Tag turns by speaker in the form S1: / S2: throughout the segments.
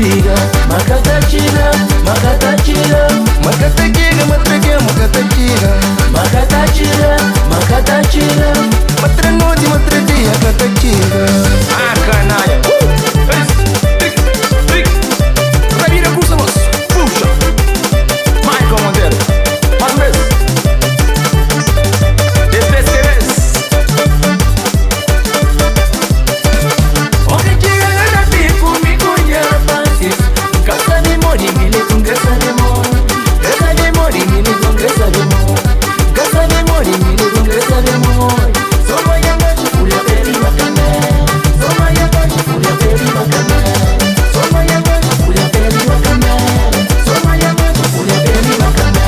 S1: chiga, macata chiga, macata chiga,
S2: Makata chiga, matrake, makata chiga.
S1: macata chiga, macata chiga.
S2: Matrenoti, matrake, akata chiga.
S3: Ah, canalha! Revira cursa, moço! Puxa! Michael Monteiro! Mais uma vez! Desde que vez!
S1: Oke chiga gana piku mi kunya pasis. Gasa de mori mili kun gasa de mori. Gasa de mori mili kun gasa de mori. Gasa de mori mili kun gasa de mori. Soma yanga chifuli peri bakane. Soma yanga chifuli peri bakane. Soma yanga chifuli peri bakane. Soma yanga chifuli peri bakane.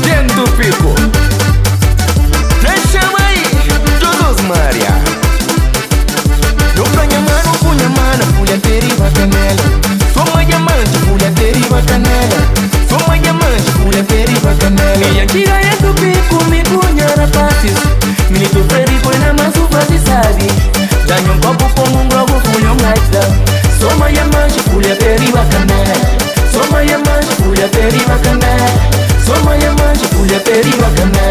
S3: Dentro do pico!
S2: Deixa aí, todos Maria. Eu ponho mano, punha mana, pulha deriva canela. Soma diamante, pulha deriva canela. Soma diamante, pulha deriva canela.
S1: Minha tira é do pico, me punha na passes. Milito freri põe na maço faz sabe. Ganho um copo com um globo, fulho um gaita. Soma diamante, pulha deriva canela. Soma diamante, pulha deriva canela. Soma diamante, pulha deriva canela.